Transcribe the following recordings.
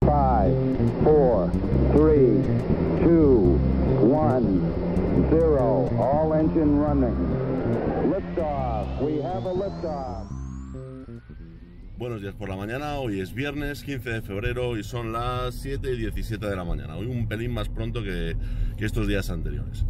5, 4, 3, 2, 1, 0. All engine running. Liftoff. We have a liftoff. Buenos días por la mañana, hoy es viernes 15 de febrero y son las 7 y 17 de la mañana. Hoy un pelín más pronto que estos días anteriores.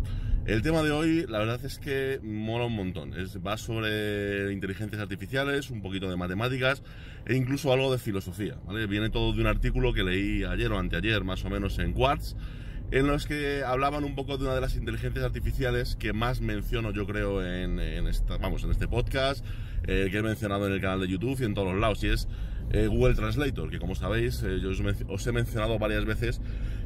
El tema de hoy, la verdad es que mola un montón. Va sobre inteligencias artificiales, un poquito de matemáticas e incluso algo de filosofía, ¿vale? Viene todo de un artículo que leí ayer o anteayer, más o menos, en Quartz, en los que hablaban un poco de una de las inteligencias artificiales que más menciono, yo creo, en este podcast, que he mencionado en el canal de YouTube y en todos los lados, y es Google Translator, que como sabéis, yo os he mencionado varias veces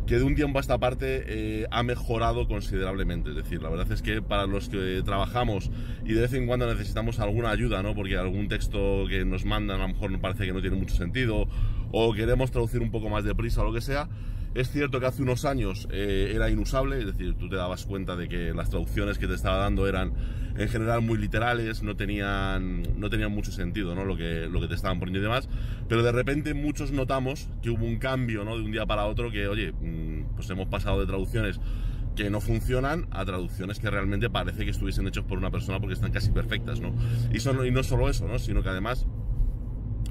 que de un tiempo a esta parte ha mejorado considerablemente. Es decir, la verdad es que para los que trabajamos y de vez en cuando necesitamos alguna ayuda, ¿no? Porque algún texto que nos mandan a lo mejor nos parece que no tiene mucho sentido, o queremos traducir un poco más deprisa o lo que sea. Es cierto que hace unos años era inusable, es decir, tú te dabas cuenta de que las traducciones que te estaba dando eran en general muy literales, no tenían mucho sentido, ¿no? lo que te estaban poniendo y demás, pero de repente muchos notamos que hubo un cambio, ¿no? De un día para otro, que oye, pues hemos pasado de traducciones que no funcionan a traducciones que realmente parece que estuviesen hechos por una persona porque están casi perfectas, ¿no? Y no solo eso, ¿no? Sino que además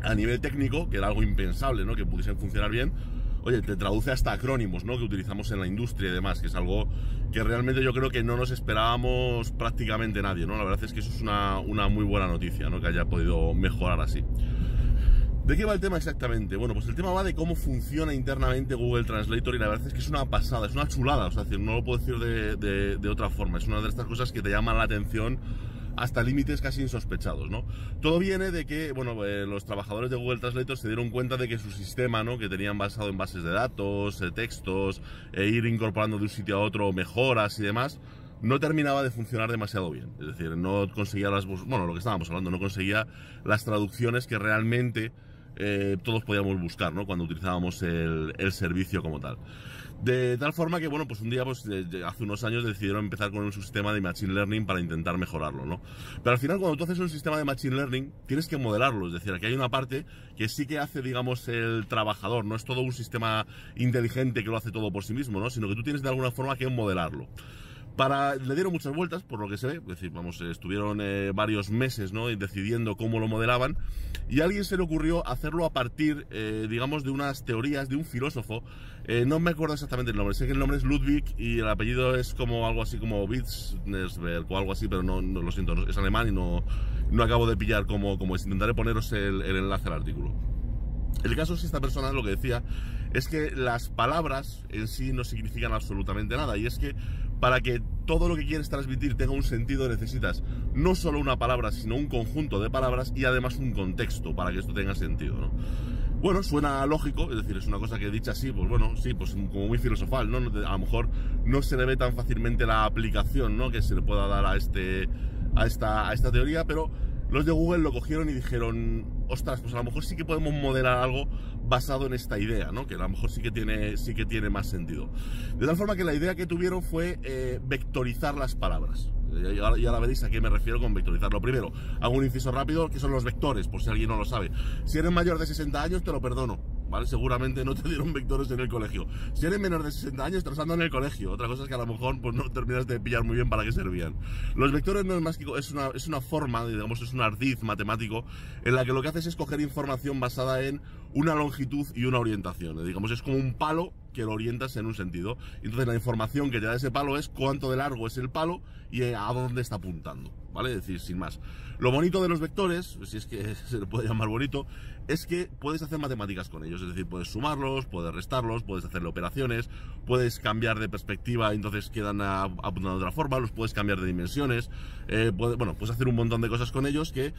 a nivel técnico, que era algo impensable, ¿no? Que pudiesen funcionar bien, oye, te traduce hasta acrónimos, ¿no? Que utilizamos en la industria y demás, que es algo que realmente yo creo que no nos esperábamos prácticamente nadie, ¿no? La verdad es que eso es una muy buena noticia, ¿no? Que haya podido mejorar así. ¿De qué va el tema exactamente? Bueno, pues el tema va de cómo funciona internamente Google Translator, y la verdad es que es una pasada, es una chulada, o sea, no lo puedo decir de otra forma. Es una de estas cosas que te llaman la atención hasta límites casi insospechados, ¿no? Todo viene de que, bueno, los trabajadores de Google Translator se dieron cuenta de que su sistema, ¿no? Que tenían basado en bases de datos, textos, ir incorporando de un sitio a otro mejoras y demás, no terminaba de funcionar demasiado bien. Es decir, no conseguía lo que estábamos hablando, no conseguía las traducciones que realmente todos podíamos buscar, ¿no? Cuando utilizábamos el servicio como tal. De tal forma que, bueno, pues un día, hace unos años decidieron empezar con un sistema de Machine Learning para intentar mejorarlo, ¿no? Pero al final, cuando tú haces un sistema de Machine Learning, tienes que modelarlo. Es decir, aquí hay una parte que sí que hace, digamos, el trabajador. No es todo un sistema inteligente que lo hace todo por sí mismo, ¿no? Sino que tú tienes de alguna forma que modelarlo. Le dieron muchas vueltas, por lo que se ve, es decir, estuvieron varios meses, ¿no? Decidiendo cómo lo modelaban, y a alguien se le ocurrió hacerlo a partir, digamos, de unas teorías de un filósofo, no me acuerdo exactamente el nombre, sé que el nombre es Ludwig y el apellido es como algo así como Wittgenstein o algo así, pero no lo siento, es alemán y no acabo de pillar cómo es. Intentaré poneros el enlace al artículo. El caso es que esta persona lo que decía es que las palabras en sí no significan absolutamente nada, y es que para que todo lo que quieres transmitir tenga un sentido necesitas no solo una palabra, sino un conjunto de palabras y además un contexto para que esto tenga sentido, ¿no? Bueno, suena lógico, es decir, es una cosa que dicha así, pues bueno, sí, pues como muy filosofal, ¿no? A lo mejor no se le ve tan fácilmente la aplicación, ¿no? Que se le pueda dar a esta teoría, pero los de Google lo cogieron y dijeron, ostras, pues a lo mejor sí que podemos modelar algo basado en esta idea, ¿no? Que a lo mejor sí que tiene más sentido. De tal forma que la idea que tuvieron fue vectorizar las palabras. Y ahora veréis a qué me refiero con vectorizar. Lo primero, hago un inciso rápido, que son los vectores, por si alguien no lo sabe. Si eres mayor de 60 años, te lo perdono, ¿vale? Seguramente no te dieron vectores en el colegio. Si eres menor de 60 años, te los dan en el colegio. Otra cosa es que a lo mejor pues, no terminas de pillar muy bien para qué servían. Los vectores no es más que es una forma, digamos, es un ardid matemático en la que lo que haces es coger información basada en una longitud y una orientación. Digamos, es como un palo que lo orientas en un sentido. Entonces la información que te da ese palo es cuánto de largo es el palo y a dónde está apuntando, ¿vale? Es decir, sin más. Lo bonito de los vectores, si es que se le puede llamar bonito, es que puedes hacer matemáticas con ellos. Es decir, puedes sumarlos, puedes restarlos, puedes hacerle operaciones, puedes cambiar de perspectiva, entonces quedan apuntando de otra forma, los puedes cambiar de dimensiones, puedes hacer un montón de cosas con ellos que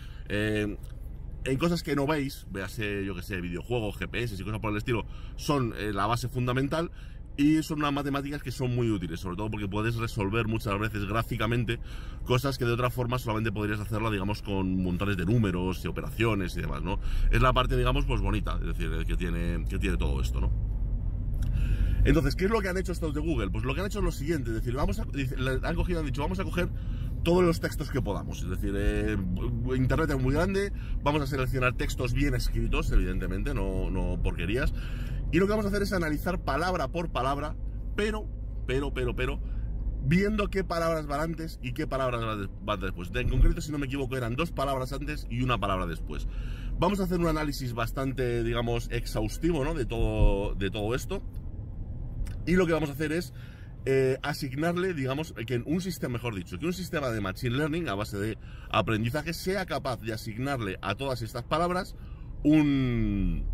en cosas que no veis, véase, yo que sé, videojuegos, GPS y cosas por el estilo, son la base fundamental, y son unas matemáticas que son muy útiles, sobre todo porque puedes resolver muchas veces gráficamente cosas que de otra forma solamente podrías hacerla, digamos, con montones de números y operaciones y demás, ¿no? Es la parte, digamos, pues bonita, es decir, que tiene todo esto, ¿no? Entonces, ¿qué es lo que han hecho estos de Google? Pues lo que han hecho es lo siguiente, es decir, han dicho, vamos a coger todos los textos que podamos, es decir, Internet es muy grande, vamos a seleccionar textos bien escritos, evidentemente, no porquerías, Y lo que vamos a hacer es analizar palabra por palabra, pero, viendo qué palabras van antes y qué palabras van después. En concreto, si no me equivoco, eran 2 palabras antes y 1 palabra después. Vamos a hacer un análisis bastante, digamos, exhaustivo, ¿no? de todo esto. Y lo que vamos a hacer es asignarle, digamos, que un sistema de Machine Learning a base de aprendizaje sea capaz de asignarle a todas estas palabras un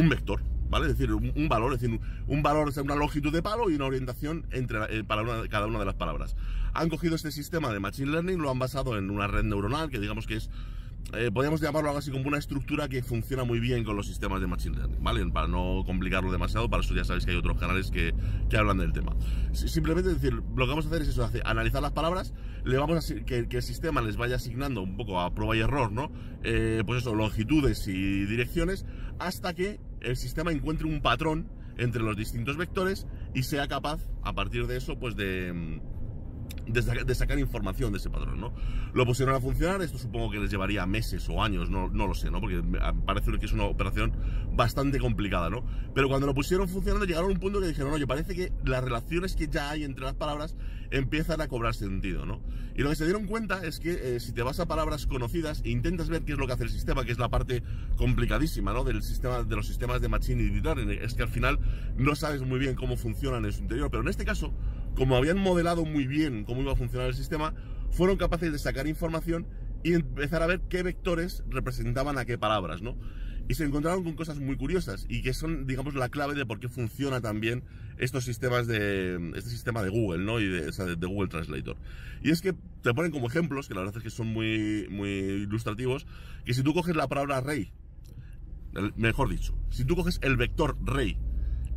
vector, ¿vale? Es decir, un valor, o sea, una longitud de palo y una orientación para cada una de las palabras. Han cogido este sistema de Machine Learning, lo han basado en una red neuronal que digamos que es, podríamos llamarlo algo así como una estructura que funciona muy bien con los sistemas de Machine Learning, ¿vale? Para no complicarlo demasiado, para eso ya sabéis que hay otros canales que hablan del tema. Simplemente, es decir, lo que vamos a hacer es eso, analizar las palabras, le vamos a que el sistema les vaya asignando un poco a prueba y error, ¿no? Pues eso, longitudes y direcciones, hasta que el sistema encuentre un patrón entre los distintos vectores y sea capaz, a partir de eso, pues de sacar información de ese patrón, ¿no? Lo pusieron a funcionar, esto supongo que les llevaría meses o años, no lo sé, ¿no? Porque parece que es una operación bastante complicada, ¿no? Pero cuando lo pusieron funcionando llegaron a un punto que dijeron, oye, parece que las relaciones que ya hay entre las palabras empiezan a cobrar sentido, ¿no? Y lo que se dieron cuenta es que si te vas a palabras conocidas e intentas ver qué es lo que hace el sistema, que es la parte complicadísima, ¿no? de los sistemas de Machine Learning, es que al final no sabes muy bien cómo funcionan en su interior, pero en este caso, como habían modelado muy bien cómo iba a funcionar el sistema, fueron capaces de sacar información y empezar a ver qué vectores representaban a qué palabras, ¿no? Y se encontraron con cosas muy curiosas y que son, digamos, la clave de por qué funciona también este sistema de Google, ¿no? Y de Google Translator. Y es que te ponen como ejemplos, que la verdad es que son muy ilustrativos, que si tú coges la palabra rey, mejor dicho, si tú coges el vector rey,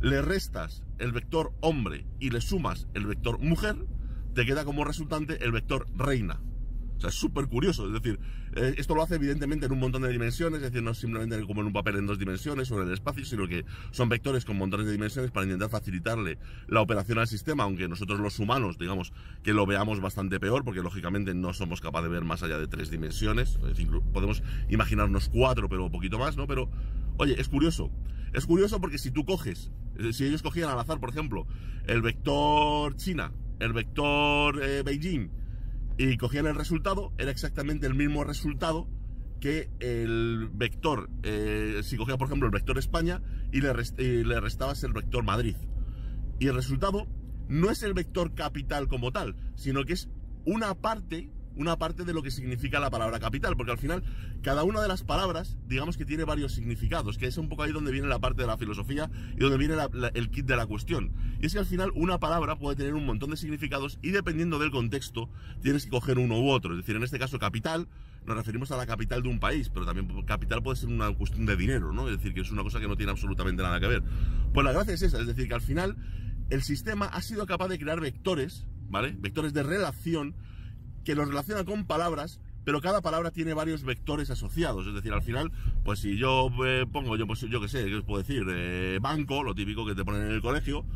le restas el vector hombre y le sumas el vector mujer, te queda como resultante el vector reina. O sea, es súper curioso. Es decir, esto lo hace evidentemente en un montón de dimensiones, es decir, no simplemente como en un papel en 2 dimensiones o en el espacio, sino que son vectores con montones de dimensiones para intentar facilitarle la operación al sistema, aunque nosotros los humanos, digamos, que lo veamos bastante peor, porque lógicamente no somos capaces de ver más allá de 3 dimensiones. Es decir, podemos imaginarnos 4, pero un poquito más, ¿no? Pero, oye, es curioso. Es curioso porque si tú coges, si ellos cogían al azar, por ejemplo, el vector China, el vector Beijing, y cogían el resultado, era exactamente el mismo resultado que el vector, si cogía por ejemplo el vector España y le restabas el vector Madrid. Y el resultado no es el vector capital como tal, sino que es una parte de lo que significa la palabra capital, porque al final cada una de las palabras, digamos que tiene varios significados, que es un poco ahí donde viene la parte de la filosofía y donde viene el kit de la cuestión. Y es que al final una palabra puede tener un montón de significados y dependiendo del contexto tienes que coger uno u otro. Es decir, en este caso capital, nos referimos a la capital de un país, pero también capital puede ser una cuestión de dinero, ¿no? Es decir, que es una cosa que no tiene absolutamente nada que ver. Pues la gracia es esa, es decir, que al final el sistema ha sido capaz de crear vectores, ¿vale? Vectores de relación que los relaciona con palabras, pero cada palabra tiene varios vectores asociados. Es decir, al final, pues si yo pongo, yo qué sé, ¿qué os puedo decir? Banco, lo típico que te ponen en el colegio,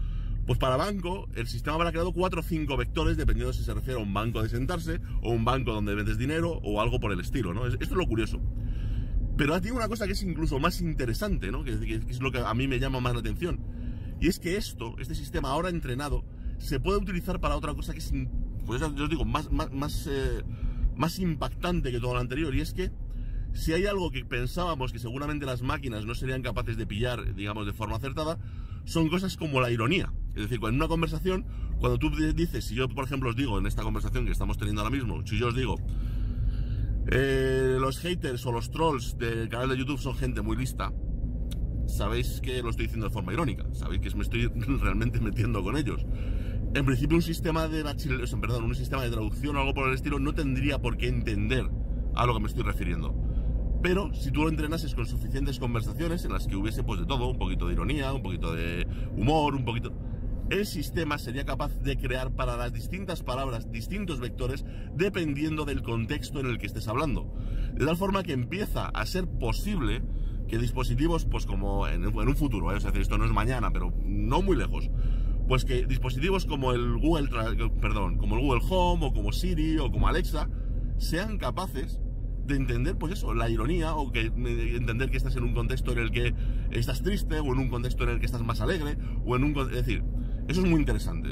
pues para banco, el sistema habrá creado 4 o 5 vectores, dependiendo si se refiere a un banco de sentarse, o un banco donde vendes dinero, o algo por el estilo, ¿no? Esto es lo curioso. Pero tiene una cosa que es incluso más interesante, ¿no? Que es lo que a mí me llama más la atención. Y es que este sistema ahora entrenado, se puede utilizar para otra cosa que es, pues yo os digo, más impactante que todo lo anterior. Y es que si hay algo que pensábamos que seguramente las máquinas no serían capaces de pillar, digamos, de forma acertada, son cosas como la ironía. Es decir, en una conversación, cuando tú dices, si yo por ejemplo os digo en esta conversación que estamos teniendo ahora mismo, si yo os digo los haters o los trolls del canal de YouTube son gente muy lista, sabéis que lo estoy diciendo de forma irónica, sabéis que me estoy realmente metiendo con ellos. En principio un sistema de traducción o algo por el estilo no tendría por qué entender a lo que me estoy refiriendo. Pero si tú lo entrenases con suficientes conversaciones en las que hubiese pues de todo, un poquito de ironía, un poquito de humor, un poquito... el sistema sería capaz de crear para las distintas palabras distintos vectores dependiendo del contexto en el que estés hablando. De tal forma que empieza a ser posible que dispositivos, pues como en un futuro, es decir, esto no es mañana, pero no muy lejos, pues que dispositivos como el Google Home o como Siri o como Alexa sean capaces de entender, pues eso, la ironía, o que entender que estás en un contexto en el que estás triste, o en un contexto en el que estás más alegre, o en un... Es decir, eso es muy interesante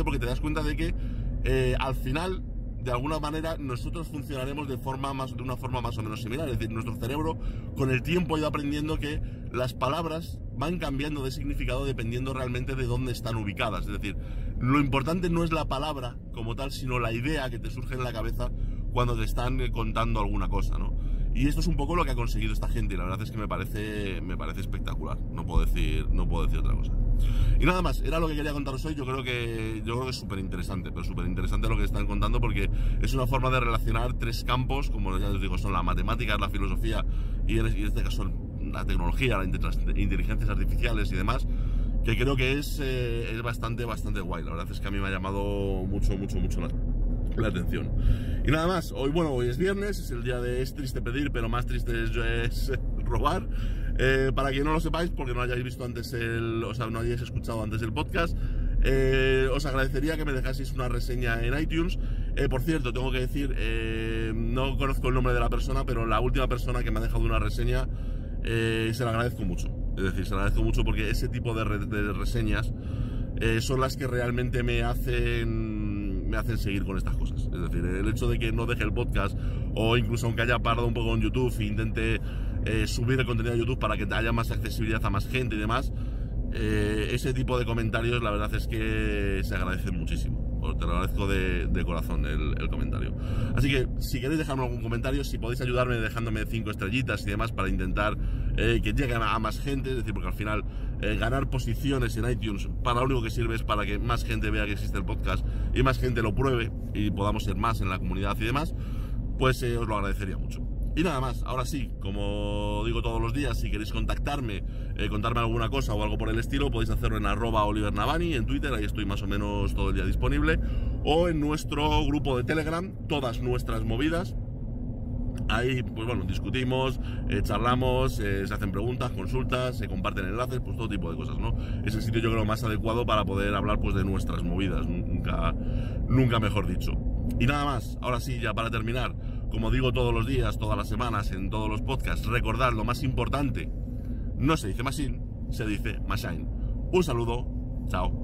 porque te das cuenta de que al final, de alguna manera, nosotros funcionaremos de una forma más o menos similar. Es decir, nuestro cerebro con el tiempo ha ido aprendiendo que las palabras van cambiando de significado dependiendo realmente de dónde están ubicadas. Es decir, lo importante no es la palabra como tal, sino la idea que te surge en la cabeza cuando te están contando alguna cosa, ¿no? Y esto es un poco lo que ha conseguido esta gente, y la verdad es que me parece espectacular. No puedo decir otra cosa. Y nada más, era lo que quería contaros hoy. Yo creo que es súper interesante, pero súper interesante lo que están contando, porque es una forma de relacionar tres campos, como ya os digo, son la matemática, la filosofía y en este caso la tecnología, las inteligencias artificiales y demás, que creo que es bastante guay. La verdad es que a mí me ha llamado mucho la atención. Y nada más, hoy es viernes, es el día de es triste pedir, pero más triste es robar. Para que no lo sepáis, porque no hayáis visto antes no hayáis escuchado antes el podcast, os agradecería que me dejaseis una reseña en iTunes. Por cierto, tengo que decir, no conozco el nombre de la persona, pero la última persona que me ha dejado una reseña, se la agradezco mucho. Es decir, se la agradezco mucho porque ese tipo de reseñas son las que realmente me hacen seguir con estas cosas. Es decir, el hecho de que no deje el podcast, o incluso aunque haya parado un poco en YouTube e intente subir el contenido a YouTube para que haya más accesibilidad a más gente y demás, ese tipo de comentarios la verdad es que se agradecen muchísimo. Te lo agradezco de corazón el comentario. Así que si queréis dejarme algún comentario, si podéis ayudarme dejándome 5 estrellitas y demás para intentar que llegue a más gente. Es decir, porque al final ganar posiciones en iTunes para lo único que sirve es para que más gente vea que existe el podcast y más gente lo pruebe y podamos ser más en la comunidad y demás, pues os lo agradecería mucho. Y nada más, ahora sí, como digo todos los días, si queréis contactarme, contarme alguna cosa o algo por el estilo, podéis hacerlo en @OliverNavani en Twitter, ahí estoy más o menos todo el día disponible, o en nuestro grupo de Telegram, Todas Nuestras Movidas. Ahí, pues bueno, discutimos, charlamos, se hacen preguntas, consultas, se comparten enlaces, pues todo tipo de cosas, ¿no? Es el sitio, yo creo, más adecuado para poder hablar, pues, de nuestras movidas, nunca mejor dicho. Y nada más, ahora sí, ya para terminar, como digo todos los días, todas las semanas, en todos los podcasts, recordad lo más importante: no se dice machine, se dice machine. Un saludo, chao.